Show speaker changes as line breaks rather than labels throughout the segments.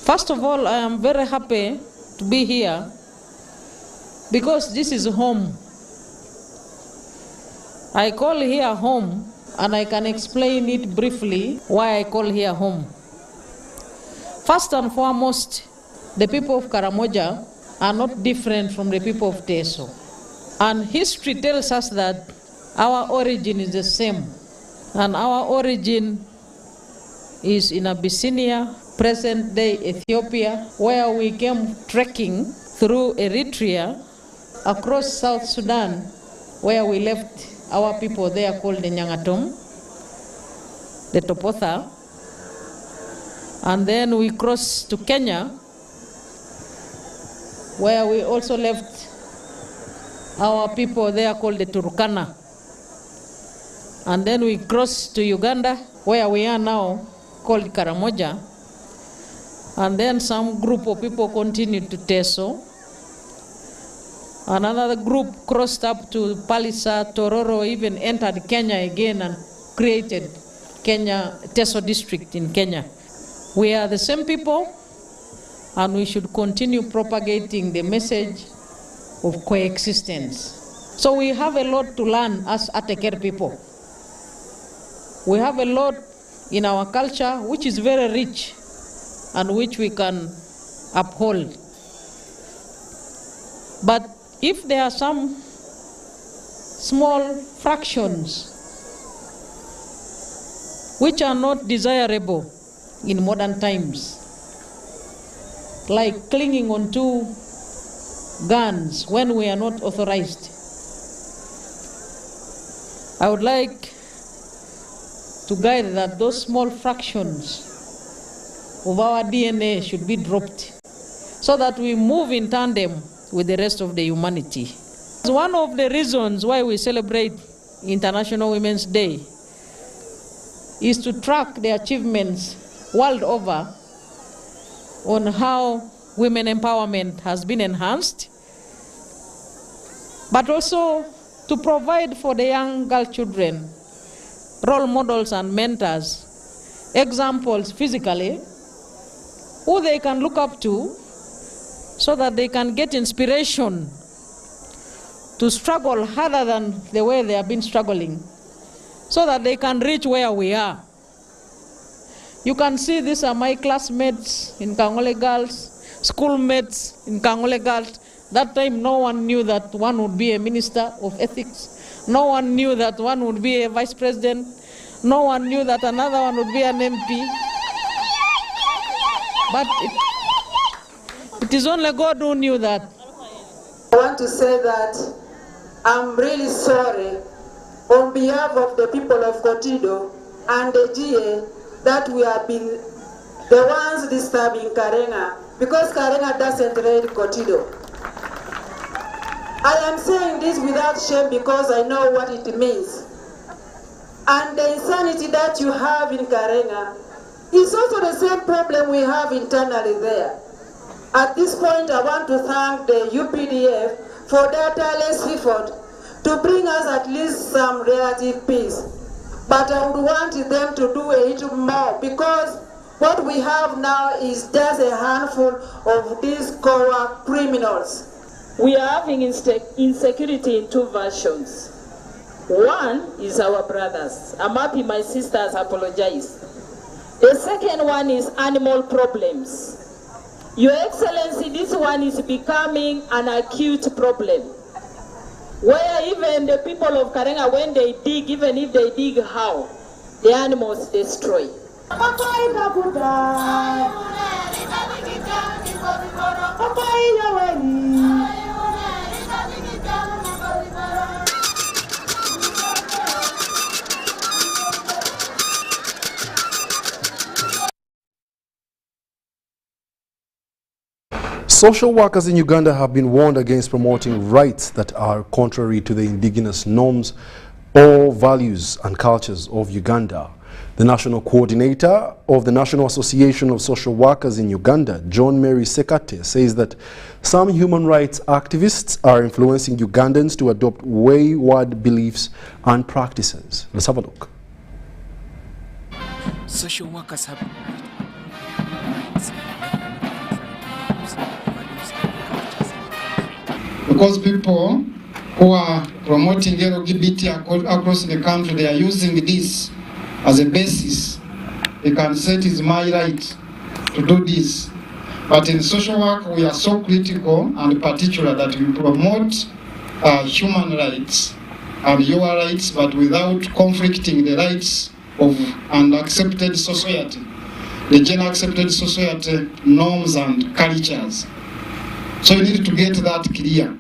First of all, I am very happy to be here because this is home. I call here home, and I can explain it briefly why I call here home. First and foremost, the people of Karamoja are not different from the people of Teso. And history tells us that our origin is the same. And our origin is in Abyssinia, present-day Ethiopia, where we came trekking through Eritrea, across South Sudan, where we left our people there called the Nyangatom, the Topotha, and then we crossed to Kenya, where we also left our people there called the Turkana. And then we crossed to Uganda, where we are now, called Karamoja. And then some group of people continued to Teso. Another group crossed up to Palisa, Tororo, even entered Kenya again and created Kenya, Teso district in Kenya. We are the same people, and we should continue propagating the message of coexistence. So we have a lot to learn as Ateker people. We have a lot in our culture which is very rich and which we can uphold. But if there are some small fractions which are not desirable in modern times, like clinging on to guns when we are not authorized, I would like to guide that those small fractions of our DNA should be dropped so that we move in tandem with the rest of the humanity. One of the reasons why we celebrate International Women's Day is to track the achievements world over on how women empowerment has been enhanced, but also to provide for the young girl children role models and mentors, examples physically, who they can look up to so that they can get inspiration to struggle harder than the way they have been struggling, so that they can reach where we are. You can see these are my classmates in Kangole Girls, schoolmates in Kangole Girls. That time no one knew that one would be a minister of ethics. No one knew that one would be a vice president. No one knew that another one would be an MP. But it is only God who knew that.
I want to say that I'm really sorry on behalf of the people of Kotido and the GA that we have been the ones disturbing Karenga, because Karenga doesn't raid Kotido. I am saying this without shame because I know what it means. And the insanity that you have in Karenga is also the same problem we have internally there. At this point, I want to thank the UPDF for their tireless effort to bring us at least some relative peace. But I would want them to do a little more, because what we have now is just a handful of these core criminals.
We are having insecurity in two versions. One is our brothers. I'm happy my sisters apologize. The second one is animal problems. Your Excellency, this one is becoming an acute problem, where even the people of Karenga, when they dig, even if they dig how, the animals destroy.
Social workers in Uganda have been warned against promoting rights that are contrary to the indigenous norms or values and cultures of Uganda. The national coordinator of the National Association of Social Workers in Uganda, John Mary Sekate, says that some human rights activists are influencing Ugandans to adopt wayward beliefs and practices. Let's have a look.
Social workers have rights. because people who are promoting LGBT across the country, they are using this as a basis. They can say it is my right to do this. But in social work, we are so critical and particular that we promote human rights and your rights, but without conflicting the rights of an accepted society, the general accepted society norms and cultures. So we need to get that clear.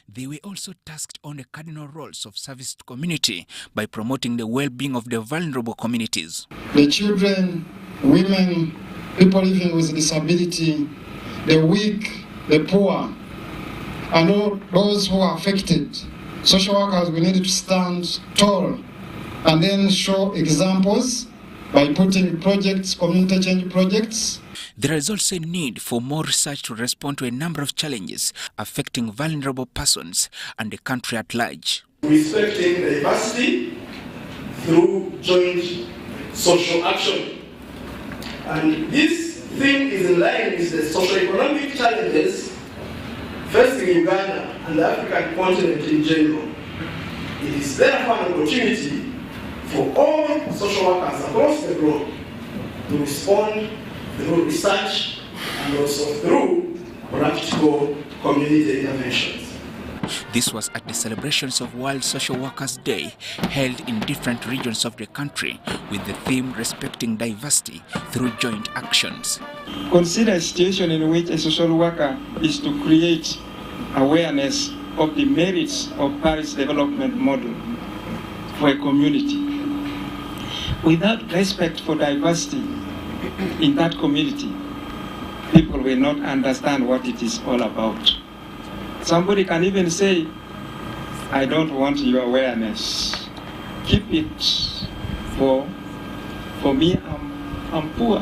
They were also tasked on the cardinal roles of service to community by promoting the well-being of the vulnerable communities.
The children, women, people living with disability, the weak, the poor, and all those who are affected. Social workers, we need to stand tall and then show examples by putting projects, community change projects.
There is also a need for more research to respond to a number of challenges affecting vulnerable persons and the country at large.
Respecting diversity through joint social action. And this thing is in line with the socio-economic challenges facing Uganda and the African continent in general. It is therefore an opportunity for all social workers across the globe to respond through research and also through practical community interventions.
This was at the celebrations of World Social Workers Day held in different regions of the country with the theme respecting diversity through joint actions.
Consider a situation in which a social worker is to create awareness of the merits of Paris development model for a community. Without respect for diversity in that community, people will not understand what it is all about. Somebody can even say, I don't want your awareness. Keep it for me, I'm poor.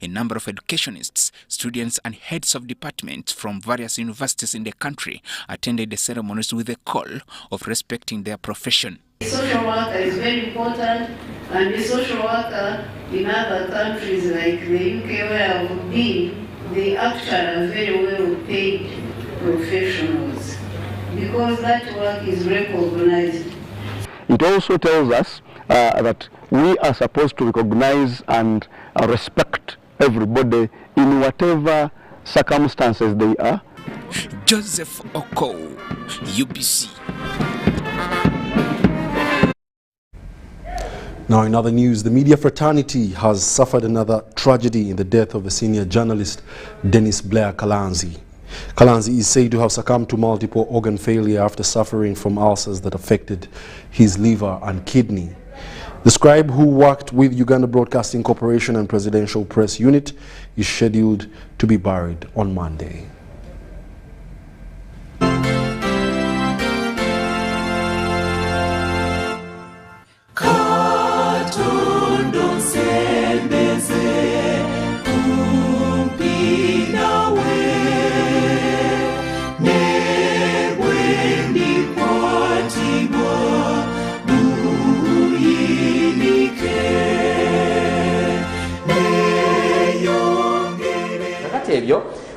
A number of educationists, students and heads of departments from various universities in the country attended the ceremonies with a call of respecting their profession.
Social worker is very important, and the social worker in other countries like the UK where I've been, they actually are very well paid professionals because that work is recognized.
It also tells us that we are supposed to recognize and respect everybody in whatever circumstances they are.
Joseph Oko, UBC.
Now, in other news, the media fraternity has suffered another tragedy in the death of a senior journalist, Dennis Blair Kalanzi. Kalanzi is said to have succumbed to multiple organ failure after suffering from ulcers that affected his liver and kidney. The scribe, who worked with Uganda Broadcasting Corporation and Presidential Press Unit, is scheduled to be buried on Monday.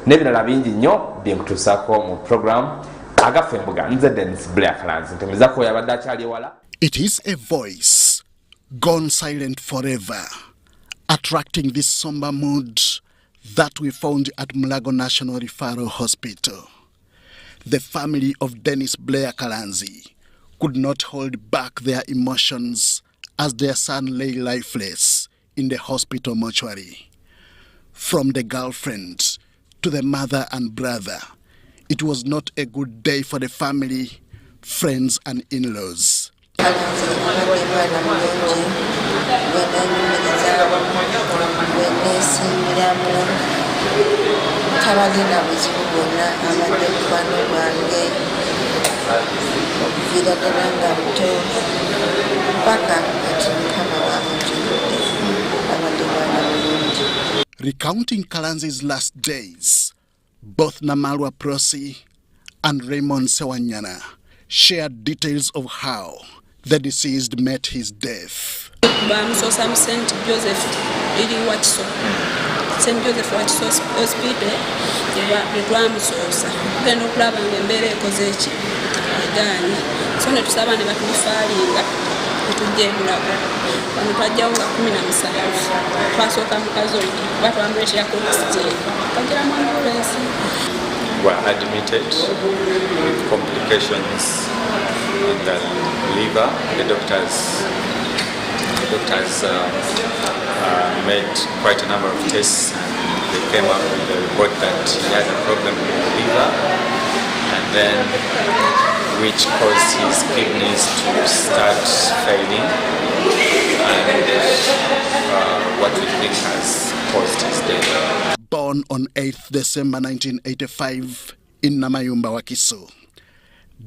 Nebirala bingi nnyo byenkutuusako mu program agafembuga nze Dennis Blair Kalanzi ntegeezako yabadde akyali ewala.
It is a voice gone silent forever, attracting this somber mood that we found at Mulago National Referral Hospital. The family of Dennis Blair Kalanzi could not hold back their emotions as their son lay lifeless in the hospital mortuary. From the girlfriend to the mother and brother, it was not a good day for the family, friends and in-laws. Recounting Kalanzi's last days, both Namalwa Prosi and Raymond Sewanyana shared details of how the deceased met his death.
St. Joseph eri Wakiso St. Joseph Wakiso Hospital etwamusoosa tugenda okulaba ng'embeera ekoze eki egaanye so ne tusaba ne batufaalinga etujja ebulago wano twajjawo nga 17 twasooka mukazi oyo batwambuleetera ku oxygen twagiramu ambulensi.
Were admitted with complications in the liver. The doctors made quite a number of tests and they came up with the report that he had a problem with the liver, and then which caused his kidneys to start failing, and what we think has caused his death.
Born on 8th December 1985 in Namayumba, Wakiso,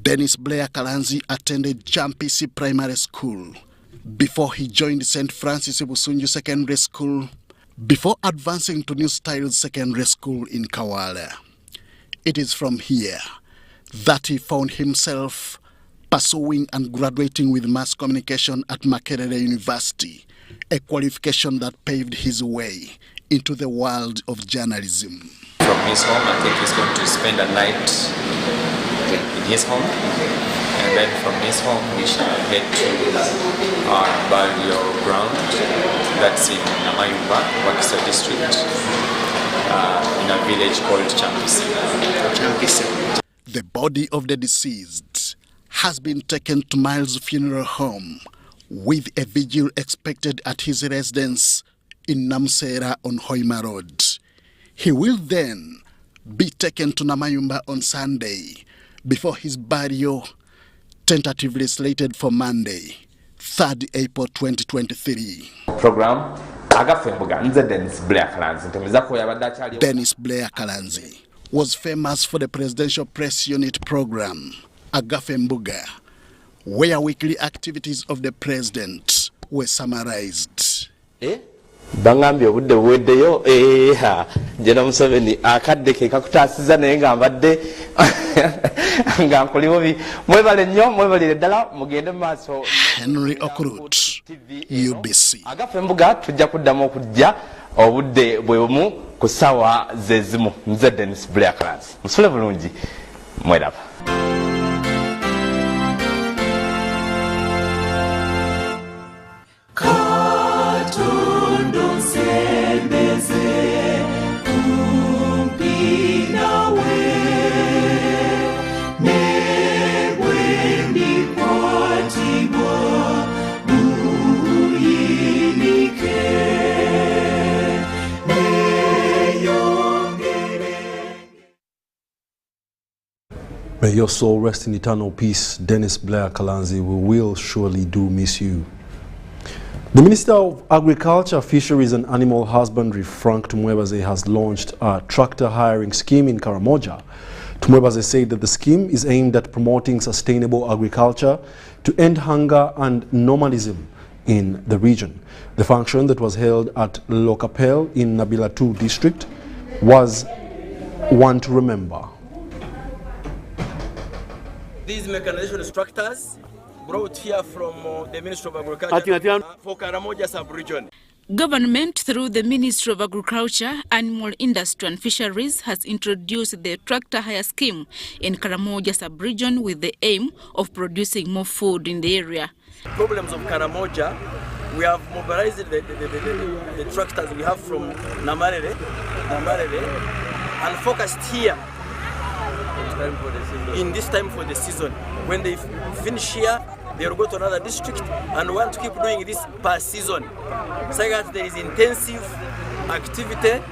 Dennis Blair Kalanzi attended Jampisi Primary School before he joined St. Francis Busunju Secondary School before advancing to New Styles Secondary School in Kawale. It is from here that he found himself pursuing and graduating with mass communication at Makerere University, a qualification that paved his way into the world of journalism.
From his home, I think he's going to spend a night in his home, and then from his home we shall head to our burial ground that's in Namayumba, Wakiso district, in a village called Champisi.
The body of the deceased has been taken to Miles' funeral home with a vigil expected at his residence in Namsera on Hoima Road. He will then be taken to Namayumba on Sunday before his burial, tentatively slated for Monday, 3rd April 2023.
Program Dennis Blair Kalanzi.
Dennis Blair Kalanzi was famous for the Presidential Press Unit program, Agafembuga, where weekly activities of the president were summarized.
Bangambye obudde buweddeyo Jena Museveni akadde ke kakutaasiza naye nga mbadde nga nkuliwo mwebale nnyo mwebalire ddala mugende maaso.
Henry Okurut, UBC.
Agafembuga tujja kuddamu okujja obudde bwe bumu ku ssaawa ze zimu. Nze Dennis Blair Kalanzi musule bulungi mweraba.
May your soul rest in eternal peace, Dennis Blair Kalanzi. We will surely do miss you. The Minister of Agriculture, Fisheries and Animal Husbandry, Frank Tumwebaze, has launched a tractor hiring scheme in Karamoja. Tumwebaze said that the scheme is aimed at promoting sustainable agriculture to end hunger and nomadism in the region. The function that was held at Lokapel in Nabila 2 district was one to remember.
These mechanization tractors brought here from the Ministry of Agriculture for Karamoja sub-region.
Government, through the Ministry of Agriculture, Animal Industry and Fisheries, has introduced the tractor hire scheme in Karamoja sub-region with the aim of producing more food in the area.
Problems of Karamoja, we have mobilized the tractors we have from Namarere and focused here in this time for the season. When they finish here, they will go to another district and want to keep doing this per season. So that there is intensive activity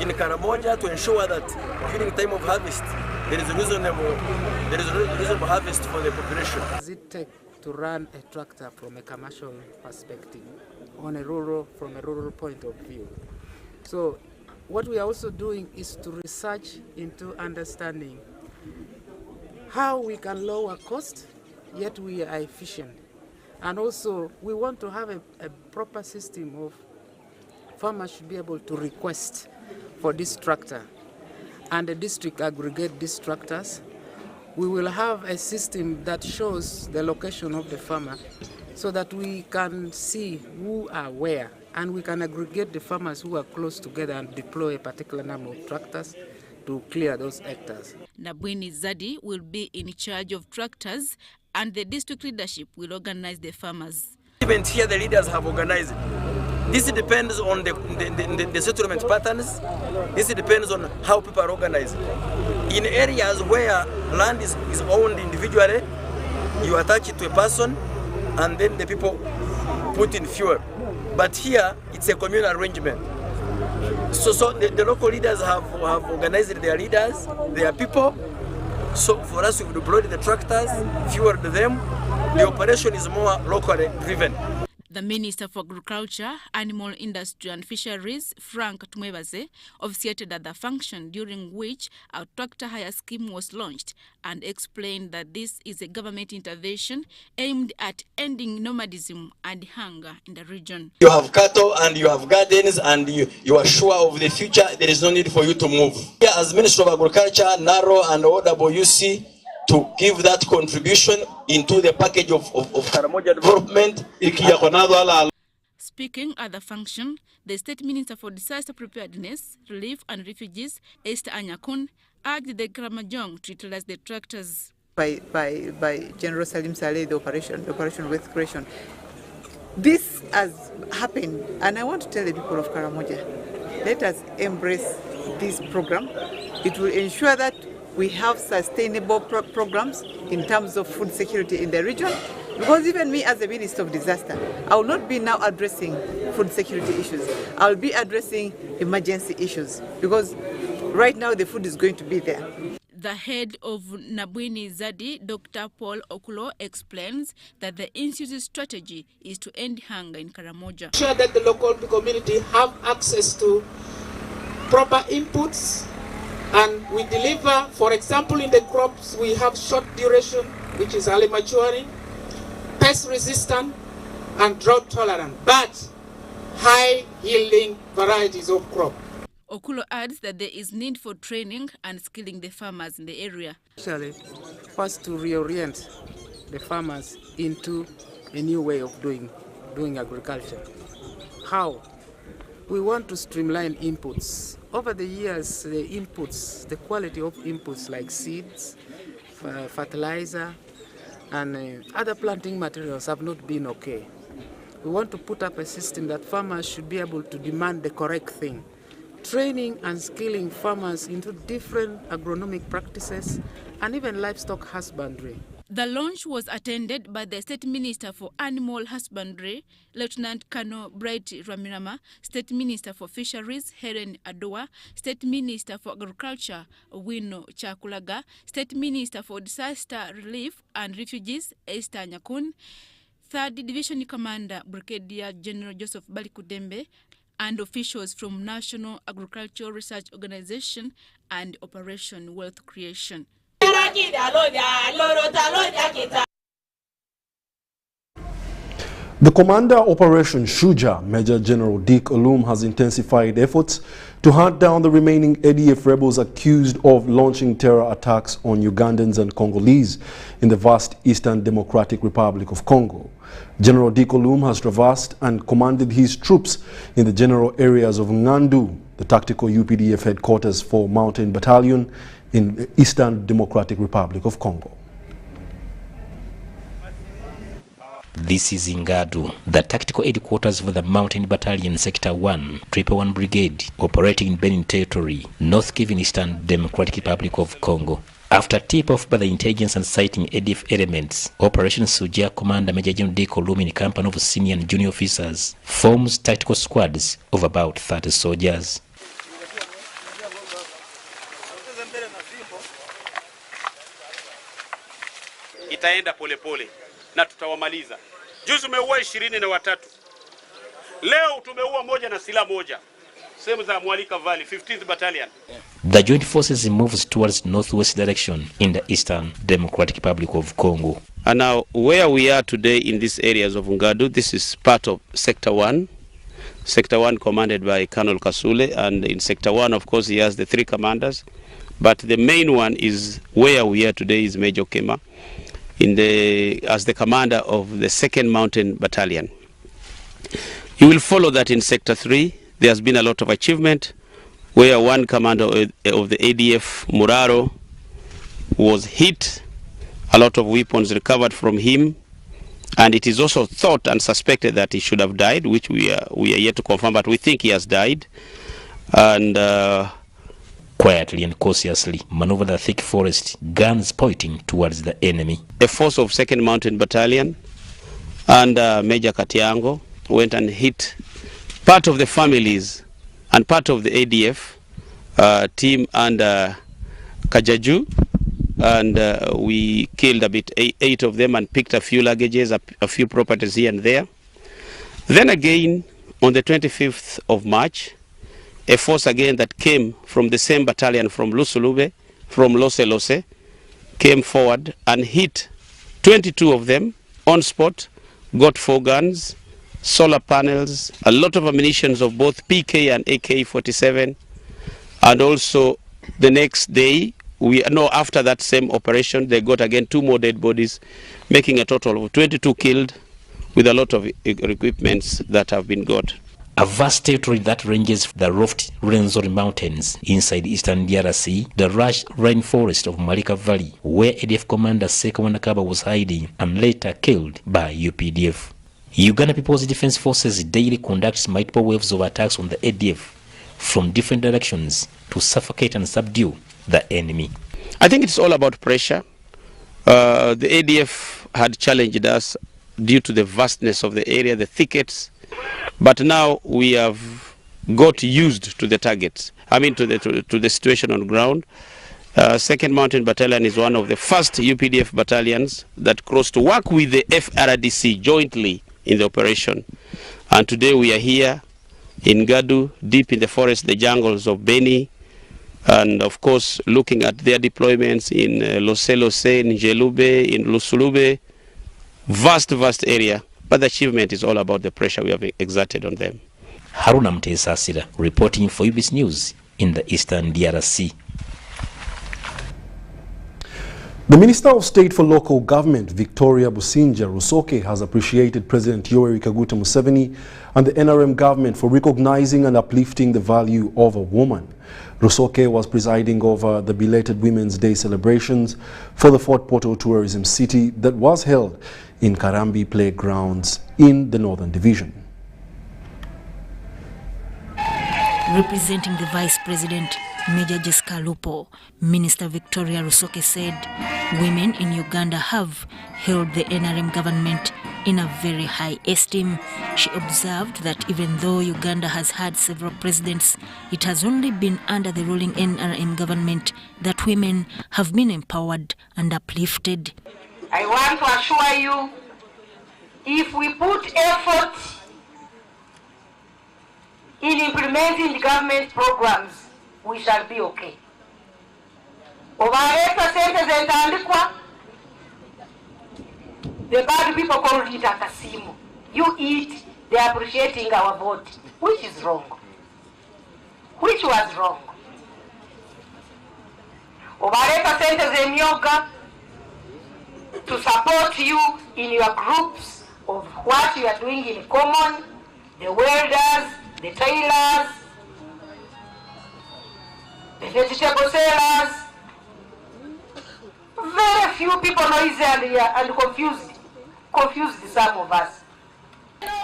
in Karamoja to ensure that during time of harvest, there is a reasonable harvest for the population.
What does it take to run a tractor from a commercial perspective from a rural point of view? So what we are also doing is to research into understanding how we can lower cost, yet we are efficient. And also, we want to have a proper system of farmers should be able to request for this tractor, and the district aggregate these tractors. We will have a system that shows the location of the farmer so that we can see who are where and we can aggregate the farmers who are close together and deploy a particular number of tractors to clear those hectares.
Nabwini Zadi will be in charge of tractors, and the district leadership will organize the farmers.
Even here the leaders have organized. This depends on the settlement patterns. This depends on how people are organized. In areas where land is owned individually, you attach it to a person and then the people put in fuel. But here, it's a communal arrangement. So the local leaders have organized their leaders, their people. So for us, we've deployed the tractors, fueled them. The operation is more locally driven.
The Minister for Agriculture, Animal Industry and Fisheries, Frank Tumwebaze, officiated at the function during which a tractor hire scheme was launched and explained that this is a government intervention aimed at ending nomadism and hunger in the region.
You have cattle and you have gardens and you are sure of the future. There is no need for you to move. Here as Minister of Agriculture, NARO and OWC, to give that contribution into the package of Karamoja development.
Speaking at the function, the State Minister for Disaster Preparedness, Relief and Refugees, Esther Anyakun, urged the Karamojong to utilize the tractors.
By General Salim Saleh, the Operation Wealth Creation. This has happened, and I want to tell the people of Karamoja, let us embrace this program. It will ensure that we have sustainable programs in terms of food security in the region, because even me as a Minister of Disaster, I will not be now addressing food security issues. I will be addressing emergency issues, because right now the food is going to be there.
The head of Nabwini Zadi, Dr. Paul Okulo, explains that the institute's strategy is to end hunger in Karamoja.
Ensure that the local community have access to proper inputs, and we deliver, for example, in the crops, we have short duration, which is early maturing, pest resistant, and drought tolerant, but high yielding varieties of crop.
Okulo adds that there is need for training and skilling the farmers in the area.
Actually, first to reorient the farmers into a new way of doing agriculture. How? We want to streamline inputs. Over the years, the inputs, the quality of inputs like seeds, fertilizer, and other planting materials have not been okay. We want to put up a system that farmers should be able to demand the correct thing. Training and skilling farmers into different agronomic practices and even livestock husbandry.
The launch was attended by the State Minister for Animal Husbandry, Lieutenant Colonel Bright Ramirama, State Minister for Fisheries, Helen Adowa, State Minister for Agriculture, Wino Chakulaga, State Minister for Disaster Relief and Refugees, Esther Anyakun, 3rd Division Commander, Brigadier General Joseph Balikudembe, and officials from National Agricultural Research Organization and Operation Wealth Creation.
The Commander Operation Shuja, Major General Dick Olum, has intensified efforts to hunt down the remaining ADF rebels accused of launching terror attacks on Ugandans and Congolese in the vast Eastern Democratic Republic of Congo. General Dick Olum has traversed and commanded his troops in the general areas of Ngandu, the tactical UPDF headquarters for Mountain Battalion in the Eastern Democratic Republic of Congo.
This is Ngadu, the tactical headquarters for the Mountain Battalion Sector 1, 111 Brigade, operating in Benin Territory, North Kivu, Eastern Democratic Republic of Congo. After tip-off by the intelligence and sighting ADF elements, Operation Suja Commander Major General Dick Olum in company of senior and junior officers forms tactical squads of about 30 soldiers.
Itaenda polepole na tutawamaliza. Juzi tumeua 23. Leo tumeua moja na silaha moja. Sehemu za Mwalika Valley, 15th Battalion.
The joint forces moves towards northwest direction in the Eastern Democratic Republic of Congo.
And now where we are today in these areas of Ngadu, this is part of Sector 1. Sector 1 commanded by Colonel Kasule, and in Sector 1 of course he has the 3 commanders. But the main one is where we are today is Major Kema as the commander of the 2nd Mountain Battalion. You will follow that in Sector 3. There has been a lot of achievement where one commander of the ADF, Muraro, was hit. A lot of weapons recovered from him. And it is also thought and suspected that he should have died, which we are yet to confirm, but we think he has died. And
quietly and cautiously maneuver the thick forest, guns pointing towards the enemy.
A force of 2nd Mountain Battalion and Major Katiango went and hit part of the families and part of the ADF team under Kajaju, and we killed a bit 8 of them and picked a few luggages, a few properties here and there. Then again, on the 25th of March, a force again that came from the same battalion from Lusulube, from Lose, came forward and hit 22 of them on spot, got 4 guns, solar panels, a lot of ammunition of both PK and AK-47, and also the next day, after that same operation, they got again 2 more dead bodies, making a total of 22 killed with a lot of equipments that have been got.
A vast territory that ranges the Rift Rwenzori Mountains inside eastern DRC, the lush rainforest of Malika Valley, where ADF commander Seko Wanakaba was hiding and later killed by UPDF. Uganda People's Defense Forces daily conducts multiple waves of attacks on the ADF from different directions to suffocate and subdue the enemy.
I think it's all about pressure. The ADF had challenged us due to the vastness of the area, the thickets, but now we have got used to the targets. I mean to the situation on ground. 2nd Mountain Battalion is one of the first UPDF battalions that crossed to work with the FRDC jointly in the operation. And today we are here in Gadu, deep in the forest, the jungles of Beni, and of course looking at their deployments in Lose, in Jelube, in Lusulube, vast area. But the achievement is all about the pressure we have exerted on them.
Haruna Mtesasira reporting for UBC News in the eastern DRC.
The Minister of State for Local Government, Victoria Businja Rusoke, has appreciated President Yoweri Kaguta Museveni and the NRM government for recognizing and uplifting the value of a woman. Rusoke was presiding over the belated Women's Day celebrations for the Fort Portal Tourism City that was held in Karambi Playgrounds in the Northern Division.
Representing the Vice President, Major Jessica Lupo, Minister Victoria Rusoke said women in Uganda have held the NRM government in a very high esteem. She observed that even though Uganda has had several presidents, it has only been under the ruling NRM government that women have been empowered and uplifted.
I want to assure you, if we put effort in implementing the government programs, we shall be okay. Obareta sente zentandikwa, the bad people call it a kasimo. You eat, they are appreciating our vote, which is wrong. Which was wrong. Obareta sente zemyoga to support you in your groups of what you are doing in common, the welders, the tailors, the vegetable sellers. Very few people noisy and confused some of us.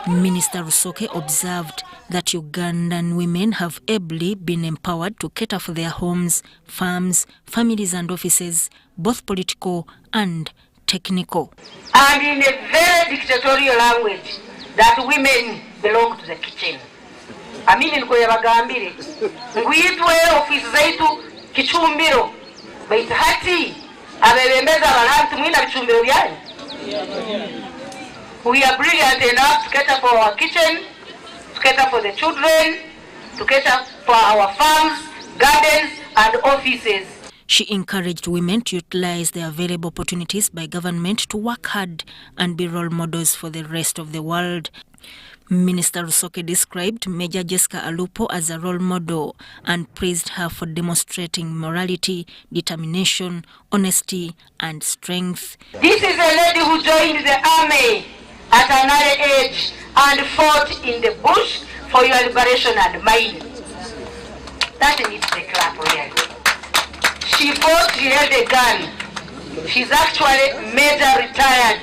Minister Rusoke observed that Ugandan women have ably been empowered to cater for their homes, farms, families and offices, both political and technical.
And in a very dictatorial language, that women belong to the kitchen. I mean in Koyabagambire, ngwitwe office zaitu kichumbiro, baita hati, abebembeza balanti mwina kichumbiro byanyu. We are brilliant enough to cater for our kitchen, to cater for the children, to cater for our farms, gardens and offices.
She encouraged women to utilize the available opportunities by government to work hard and be role models for the rest of the world. Minister Rusoke described Major Jessica Alupo as a role model and praised her for demonstrating morality, determination, honesty and strength.
This is a lady who joined the army at an early age and fought in the bush for your liberation and mine. That needs the clap, really. She fought, she held a gun. She's actually Major retired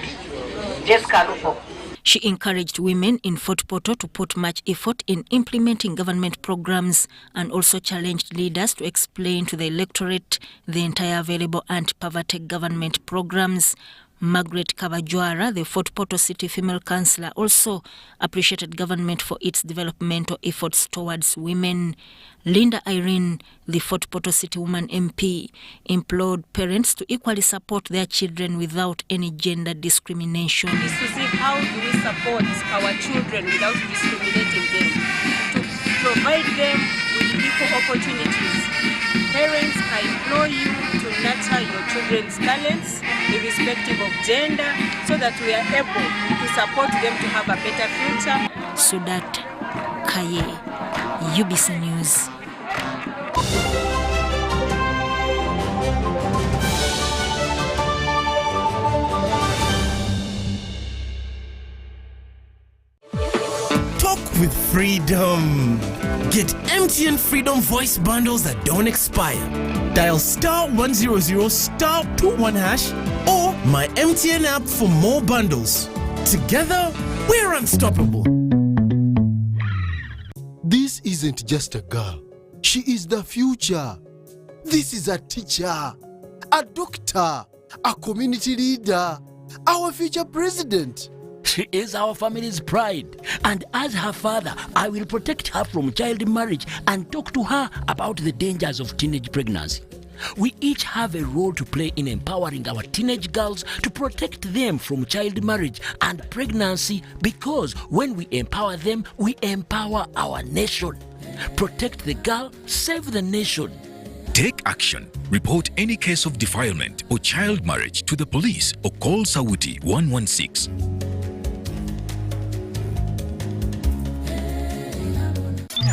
Jessica Lupo.
She encouraged women in Fort Portal to put much effort in implementing government programs and also challenged leaders to explain to the electorate the entire available anti-poverty government programs. Margaret Kabajwara, the Fort Portal City female councillor, also appreciated government for its developmental efforts towards women. Linda Irene, the Fort Portal City woman MP, implored parents to equally support their children without any gender discrimination.
Is to see how do we support our children without discriminating them, to provide them with equal opportunities. Parents, I implore you to nurture your children's talents, irrespective of gender, so that we are able to support them to have a better future.
Sudat Kaye, UBC News.
Talk with freedom. Get MTN Freedom voice bundles that don't expire. Dial *100 *21 hash or my MTN app for more bundles. Together, we're unstoppable.
This isn't just a girl. She is the future. This is a teacher, a doctor, a community leader, our future president.
She is our family's pride, and as her father, I will protect her from child marriage and talk to her about the dangers of teenage pregnancy. We each have a role to play in empowering our teenage girls to protect them from child marriage and pregnancy, because when we empower them, we empower our nation. Protect the girl, save the nation.
Take action. Report any case of defilement or child marriage to the police or call Sauti 116.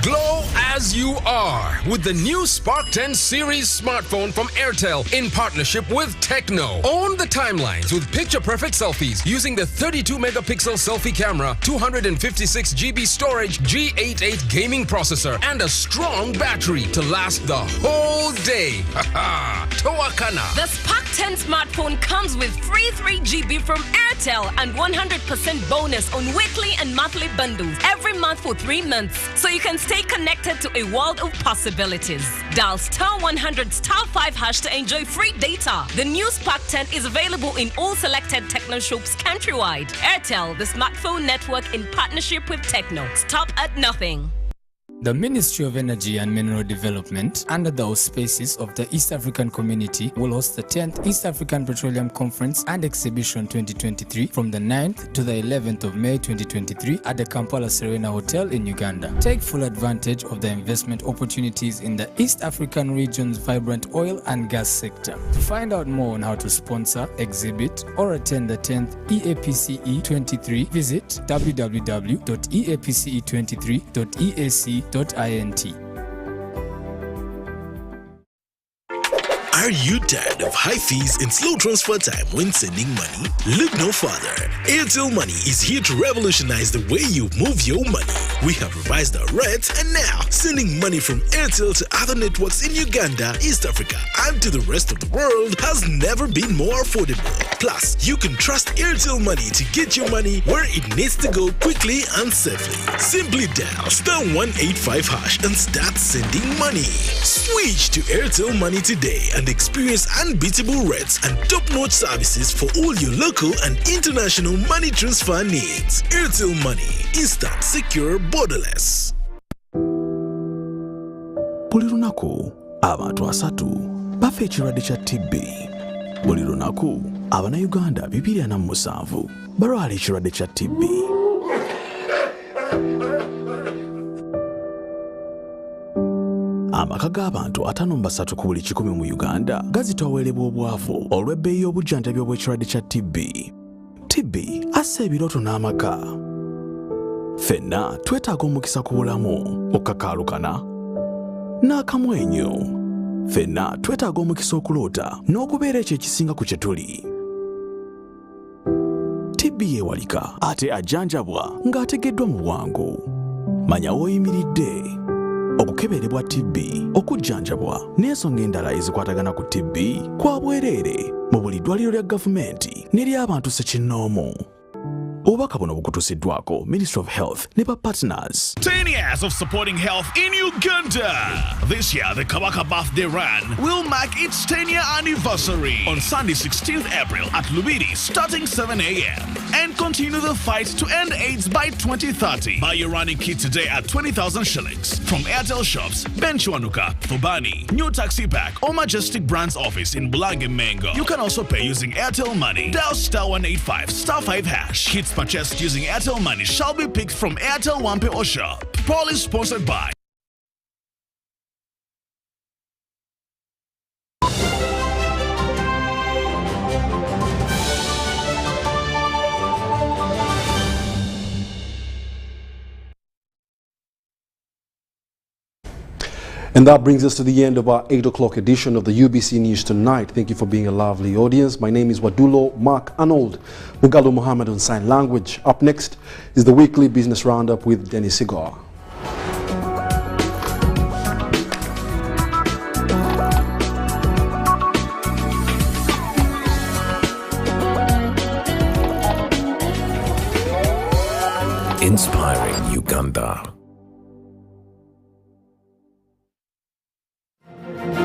Glow as you are with the new Spark 10 series smartphone from Airtel in partnership with Tecno. Own the timelines with picture-perfect selfies using the 32-megapixel selfie camera, 256GB storage, G88 gaming processor, and a strong battery to last the whole day. Toakana.
The Spark 10 smartphone comes with free 3GB from Airtel and 100% bonus on weekly and monthly bundles every month for 3 months, so you can stay connected to a world of possibilities. Dial *100 *5 hash to enjoy free data. The new Spark 10 is available in all selected Techno shops countrywide. Airtel, the smartphone network in partnership with Techno. Stop at nothing.
The Ministry of Energy and Mineral Development, under the auspices of the East African Community, will host the 10th East African Petroleum Conference and Exhibition 2023 from the 9th to the 11th of May 2023 at the Kampala Serena Hotel in Uganda. Take full advantage of the investment opportunities in the East African region's vibrant oil and gas sector. To find out more on how to sponsor, exhibit, or attend the 10th EAPCE 23, visit www.eapce23.eac.int.
Are you tired of high fees and slow transfer time when sending money? Look no further. Airtel Money is here to revolutionize the way you move your money. We have revised our rates, and now sending money from Airtel to other networks in Uganda, East Africa, and to the rest of the world has never been more affordable. Plus, you can trust Airtel Money to get your money where it needs to go quickly and safely. Simply dial *185 hash and start sending money. Switch to Airtel Money today and experience unbeatable rates and top-notch services for all your local and international money transfer needs. Airtel Money, instant, secure, borderless.
Buli lunaku abantu 3 bafa ekirwadde kya TB. Buli lunaku Abanayuganda 247 balwala ekirwadde kya TB. Amaka g'abantu 53 ku buli 100 mu Uganda gazitowerebwa obwavu olw'ebbeeyi y'obujjanjabi obw'ekirwadde kya TB. TB assa ebirooto n'amaka. Ffenna twetaaga omukisa ku bulamu okukakaalukana n'akamwenyo. Ffenna twetaaga omukisa okuloota n'okubeera ekyo ekisinga ku kye tuli. TB TB yeewalika ate ajanjabwa ng'ategeddwa mu bwangu. Manya w'oyimiridde. Okukeberebwa TB, okujjanjabwa n'ensonga endala ezikwatagana ku TB kwa bwereere mu buli ddwaliro lya gavumenti n'ery'abantu ssekinnoomu. Obubaka buno bukutuusiddwako Ministry of Health ne partners.
10 years of supporting health in Uganda. This year, the Kabaka Birthday Run will mark its 10-year anniversary on Sunday, 16th April at Lubidi, starting 7 a.m. and continue the fight to end AIDS by 2030. Buy your running kit today at 20,000 shillings from Airtel shops, Benchuanuka, Fubani, New Taxi Pack, or Majestic Brands office in Bulange Mango. You can also pay using Airtel Money. Dial *185 *5#. Kits purchased using Airtel Money shall be picked from Airtel Wampe or Shop. Proudly sponsored by
And that brings us to the end of our 8 o'clock edition of the UBC News Tonight. Thank you for being a lovely audience. My name is Wadulo Mark Arnold, Mugalo Muhammad on Sign Language. Up next is the weekly business roundup with Dennis Sigar.
Inspiring Uganda.